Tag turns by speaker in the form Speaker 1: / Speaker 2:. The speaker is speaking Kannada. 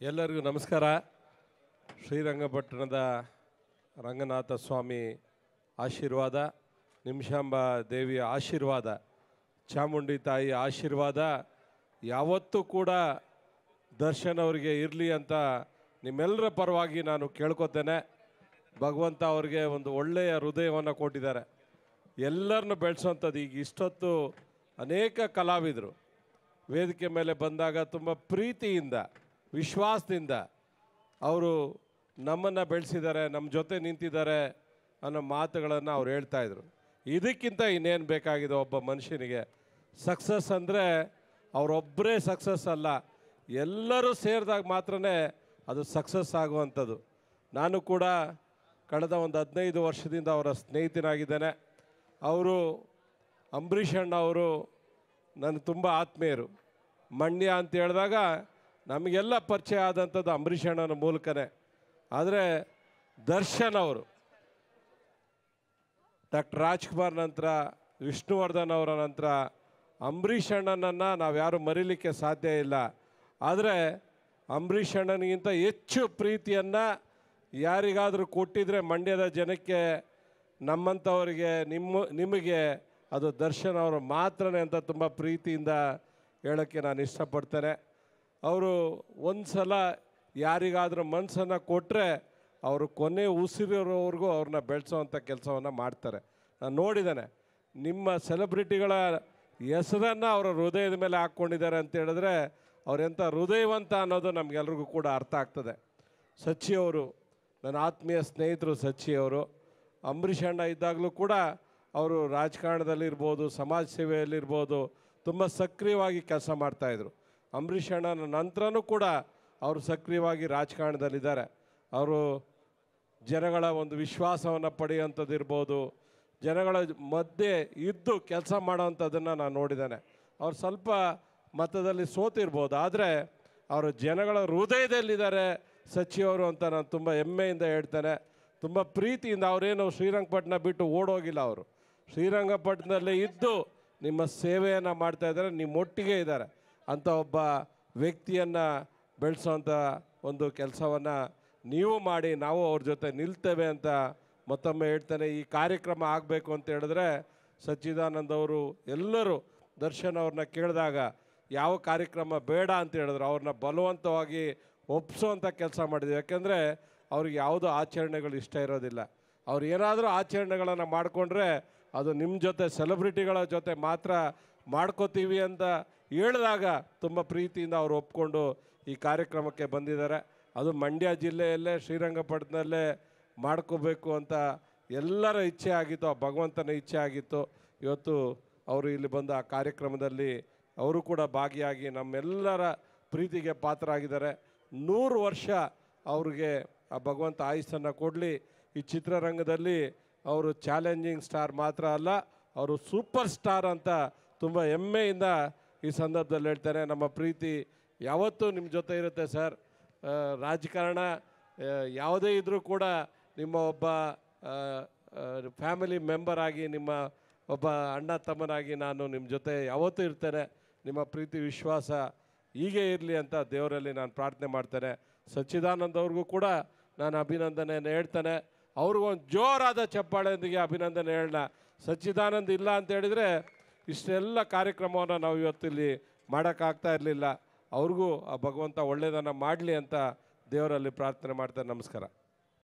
Speaker 1: ಎಲ್ಲರಿಗೂ ನಮಸ್ಕಾರ. ಶ್ರೀರಂಗಪಟ್ಟಣದ ರಂಗನಾಥ ಸ್ವಾಮಿ ಆಶೀರ್ವಾದ, ನಿಮಿಷಾಂಬ ದೇವಿಯ ಆಶೀರ್ವಾದ, ಚಾಮುಂಡಿ ತಾಯಿ ಆಶೀರ್ವಾದ ಯಾವತ್ತೂ ಕೂಡ ದರ್ಶನ್ ಅವರಿಗೆ ಇರಲಿ ಅಂತ ನಿಮ್ಮೆಲ್ಲರ ಪರವಾಗಿ ನಾನು ಕೇಳ್ಕೊತೇನೆ. ಭಗವಂತ ಅವರಿಗೆ ಒಂದು ಒಳ್ಳೆಯ ಹೃದಯವನ್ನು ಕೊಟ್ಟಿದ್ದಾರೆ. ಎಲ್ಲರನ್ನು ಬೆಳೆಸೋಂಥದ್ದು. ಈಗ ಇಷ್ಟೊತ್ತು ಅನೇಕ ಕಲಾವಿದರು ವೇದಿಕೆ ಮೇಲೆ ಬಂದಾಗ ತುಂಬ ಪ್ರೀತಿಯಿಂದ ವಿಶ್ವಾಸದಿಂದ ಅವರು ನಮ್ಮನ್ನು ಬೆಳೆಸಿದ್ದಾರೆ, ನಮ್ಮ ಜೊತೆ ನಿಂತಿದ್ದಾರೆ ಅನ್ನೋ ಮಾತುಗಳನ್ನು ಅವ್ರು ಹೇಳ್ತಾಯಿದ್ರು. ಇದಕ್ಕಿಂತ ಇನ್ನೇನು ಬೇಕಾಗಿದೆ ಒಬ್ಬ ಮನುಷ್ಯನಿಗೆ? ಸಕ್ಸಸ್ ಅಂದರೆ ಅವರೊಬ್ಬರೇ ಸಕ್ಸಸ್ ಅಲ್ಲ, ಎಲ್ಲರೂ ಸೇರಿದಾಗ ಮಾತ್ರನೇ ಅದು ಸಕ್ಸಸ್ ಆಗುವಂಥದ್ದು. ನಾನು ಕೂಡ ಕಳೆದ ಒಂದು 15 ವರ್ಷದಿಂದ ಅವರ ಸ್ನೇಹಿತನಾಗಿದ್ದೇನೆ. ಅವರು ಅಂಬರೀಷ್ ಅಣ್ಣ ಅವರು ನನಗೆ ತುಂಬ ಆತ್ಮೀಯರು. ಮಂಡ್ಯ ಅಂತ ಹೇಳಿದಾಗ ನಮಗೆಲ್ಲ ಪರಿಚಯ ಆದಂಥದ್ದು ಅಂಬರೀಷ್ ಅಣ್ಣನ ಮೂಲಕನೇ. ಆದರೆ ದರ್ಶನ್ ಅವರು ಡಾಕ್ಟರ್ ರಾಜ್ಕುಮಾರ್ ನಂತರ, ವಿಷ್ಣುವರ್ಧನ್ ಅವರ ನಂತರ ಅಂಬರೀಷ್ ಅಣ್ಣನನ್ನು ನಾವು ಯಾರೂ ಮರೀಲಿಕ್ಕೆ ಸಾಧ್ಯ ಇಲ್ಲ. ಆದರೆ ಅಂಬರೀಷ್ ಅಣ್ಣನಿಗಿಂತ ಹೆಚ್ಚು ಪ್ರೀತಿಯನ್ನು ಯಾರಿಗಾದರೂ ಕೊಟ್ಟಿದ್ರೆ ಮಂಡ್ಯದ ಜನಕ್ಕೆ, ನಮ್ಮಂಥವರಿಗೆ, ನಿಮಗೆ ಅದು ದರ್ಶನ್ ಅವರು ಮಾತ್ರನೇ ಅಂತ ತುಂಬ ಪ್ರೀತಿಯಿಂದ ಹೇಳೋಕ್ಕೆ ನಾನು ಇಷ್ಟಪಡ್ತೇನೆ. ಅವರು ಒಂದು ಸಲ ಯಾರಿಗಾದರೂ ಮನಸ್ಸನ್ನು ಕೊಟ್ಟರೆ ಅವರು ಕೊನೆ ಉಸಿರಿರೋವರೆಗೂ ಅವ್ರನ್ನ ಬೆಳೆಸೋವಂಥ ಕೆಲಸವನ್ನು ಮಾಡ್ತಾರೆ. ನಾನು ನೋಡಿದ್ದೇನೆ. ನಿಮ್ಮ ಸೆಲೆಬ್ರಿಟಿಗಳ ಹೆಸರನ್ನು ಅವರ ಹೃದಯದ ಮೇಲೆ ಹಾಕ್ಕೊಂಡಿದ್ದಾರೆ ಅಂತ ಹೇಳಿದ್ರೆ ಅವರೆಂಥ ಹೃದಯವಂತ ಅನ್ನೋದು ನಮಗೆಲ್ರಿಗೂ ಕೂಡ ಅರ್ಥ ಆಗ್ತದೆ. ಸಚ್ಚಿಯವರು ನನ್ನ ಆತ್ಮೀಯ ಸ್ನೇಹಿತರು. ಸಚ್ಚಿಯವರು ಅಂಬರೀಷ್ ಅಣ್ಣ ಇದ್ದಾಗಲೂ ಕೂಡ ಅವರು ರಾಜಕಾರಣದಲ್ಲಿರ್ಬೋದು, ಸಮಾಜ ಸೇವೆಯಲ್ಲಿರ್ಬೋದು ತುಂಬ ಸಕ್ರಿಯವಾಗಿ ಕೆಲಸ ಮಾಡ್ತಾಯಿದ್ರು. ಅಂಬರೀಷ್ ಅಣ್ಣನ ನಂತರನೂ ಕೂಡ ಅವರು ಸಕ್ರಿಯವಾಗಿ ರಾಜಕಾರಣದಲ್ಲಿದ್ದಾರೆ. ಅವರು ಜನಗಳ ಒಂದು ವಿಶ್ವಾಸವನ್ನು ಪಡೆಯುವಂಥದ್ದು ಇರ್ಬೋದು, ಜನಗಳ ಮಧ್ಯೆ ಇದ್ದು ಕೆಲಸ ಮಾಡೋವಂಥದ್ದನ್ನು ನಾನು ನೋಡಿದ್ದೇನೆ. ಅವ್ರು ಸ್ವಲ್ಪ ಮತದಲ್ಲಿ ಸೋತಿರ್ಬೋದು, ಆದರೆ ಅವರು ಜನಗಳ ಹೃದಯದಲ್ಲಿದ್ದಾರೆ ಸಚಿವರು ಅಂತ ನಾನು ತುಂಬ ಹೆಮ್ಮೆಯಿಂದ ಹೇಳ್ತೇನೆ. ತುಂಬ ಪ್ರೀತಿಯಿಂದ. ಅವರೇನು ಶ್ರೀರಂಗಪಟ್ಟಣ ಬಿಟ್ಟು ಓಡೋಗಿಲ್ಲ. ಅವರು ಶ್ರೀರಂಗಪಟ್ಟಣದಲ್ಲೇ ಇದ್ದು ನಿಮ್ಮ ಸೇವೆಯನ್ನು ಮಾಡ್ತಾಯಿದ್ದಾರೆ, ನಿಮ್ಮೊಟ್ಟಿಗೆ ಇದ್ದಾರೆ. ಅಂಥ ಒಬ್ಬ ವ್ಯಕ್ತಿಯನ್ನು ಬೆಳೆಸೋವಂಥ ಒಂದು ಕೆಲಸವನ್ನು ನೀವು ಮಾಡಿ, ನಾವು ಅವ್ರ ಜೊತೆ ನಿಲ್ತೇವೆ ಅಂತ ಮತ್ತೊಮ್ಮೆ ಹೇಳ್ತೇನೆ. ಈ ಕಾರ್ಯಕ್ರಮ ಆಗಬೇಕು ಅಂತ ಹೇಳಿದ್ರೆ ಸಚ್ಚಿದಾನಂದ್ ಅವರು ಎಲ್ಲರೂ ದರ್ಶನ್ ಅವ್ರನ್ನ ಕೇಳಿದಾಗ ಯಾವ ಕಾರ್ಯಕ್ರಮ ಬೇಡ ಅಂತ ಹೇಳಿದ್ರು, ಅವ್ರನ್ನ ಬಲವಂತವಾಗಿ ಒಪ್ಪಿಸೋವಂಥ ಕೆಲಸ ಮಾಡಿದ್ವಿ. ಯಾಕೆಂದರೆ ಅವ್ರಿಗೆ ಯಾವುದೋ ಆಚರಣೆಗಳು ಇಷ್ಟ ಇರೋದಿಲ್ಲ. ಅವ್ರು ಏನಾದರೂ ಆಚರಣೆಗಳನ್ನು ಮಾಡಿಕೊಂಡ್ರೆ ಅದು ನಿಮ್ಮ ಜೊತೆ, ಸೆಲೆಬ್ರಿಟಿಗಳ ಜೊತೆ ಮಾತ್ರ ಮಾಡ್ಕೋತೀವಿ ಅಂತ ಹೇಳಿದಾಗ ತುಂಬ ಪ್ರೀತಿಯಿಂದ ಅವರು ಒಪ್ಕೊಂಡು ಈ ಕಾರ್ಯಕ್ರಮಕ್ಕೆ ಬಂದಿದ್ದಾರೆ. ಅದು ಮಂಡ್ಯ ಜಿಲ್ಲೆಯಲ್ಲೇ ಶ್ರೀರಂಗಪಟ್ಟಣದಲ್ಲೇ ಮಾಡ್ಕೋಬೇಕು ಅಂತ ಎಲ್ಲರ ಇಚ್ಛೆ ಆಗಿತ್ತು, ಆ ಭಗವಂತನ ಇಚ್ಛೆ ಆಗಿತ್ತು. ಇವತ್ತು ಅವರು ಇಲ್ಲಿ ಬಂದು ಆ ಕಾರ್ಯಕ್ರಮದಲ್ಲಿ ಅವರು ಕೂಡ ಭಾಗಿಯಾಗಿ ನಮ್ಮೆಲ್ಲರ ಪ್ರೀತಿಗೆ ಪಾತ್ರರಾಗಿದ್ದಾರೆ. 100 ವರ್ಷ ಅವ್ರಿಗೆ ಆ ಭಗವಂತ ಆಯುಸ್ಸನ್ನು ಕೊಡಲಿ. ಈ ಚಿತ್ರರಂಗದಲ್ಲಿ ಅವರು ಚಾಲೆಂಜಿಂಗ್ ಸ್ಟಾರ್ ಮಾತ್ರ ಅಲ್ಲ, ಅವರು ಸೂಪರ್ ಸ್ಟಾರ್ ಅಂತ ತುಂಬ ಹೆಮ್ಮೆಯಿಂದ ಈ ಸಂದರ್ಭದಲ್ಲಿ ಹೇಳ್ತಾರೆ. ನಮ್ಮ ಪ್ರೀತಿ ಯಾವತ್ತೂ ನಿಮ್ಮ ಜೊತೆ ಇರುತ್ತೆ ಸರ್. ರಾಜಕಾರಣ ಯಾವುದೇ ಇದ್ದರೂ ಕೂಡ ನಿಮ್ಮ ಒಬ್ಬ ಫ್ಯಾಮಿಲಿ ಮೆಂಬರ್ ಆಗಿ, ನಿಮ್ಮ ಒಬ್ಬ ಅಣ್ಣ ತಮ್ಮನಾಗಿ ನಾನು ನಿಮ್ಮ ಜೊತೆ ಯಾವತ್ತೂ ಇರ್ತೇನೆ. ನಿಮ್ಮ ಪ್ರೀತಿ ವಿಶ್ವಾಸ ಹೀಗೆ ಇರಲಿ ಅಂತ ದೇವರಲ್ಲಿ ನಾನು ಪ್ರಾರ್ಥನೆ ಮಾಡ್ತೇನೆ. ಸಚ್ಚಿದಾನಂದ್ ಅವ್ರಿಗೂ ಕೂಡ ನಾನು ಅಭಿನಂದನೆಯನ್ನು ಹೇಳ್ತೇನೆ. ಅವ್ರಿಗೊಂದು ಜೋರಾದ ಚಪ್ಪಾಳೆಯೊಂದಿಗೆ ಅಭಿನಂದನೆ ಹೇಳೋಣ. ಸಚ್ಚಿದಾನಂದ್ ಇಲ್ಲ ಅಂತ ಹೇಳಿದರೆ ಇಷ್ಟೆಲ್ಲ ಕಾರ್ಯಕ್ರಮವನ್ನು ನಾವು ಇವತ್ತಿಲ್ಲಿ ಮಾಡೋಕ್ಕಾಗ್ತಾ ಇರಲಿಲ್ಲ. ಅವ್ರಿಗೂ ಆ ಭಗವಂತ ಒಳ್ಳೆಯದನ್ನು ಮಾಡಲಿ ಅಂತ ದೇವರಲ್ಲಿ ಪ್ರಾರ್ಥನೆ ಮಾಡ್ತೇನೆ. ನಮಸ್ಕಾರ.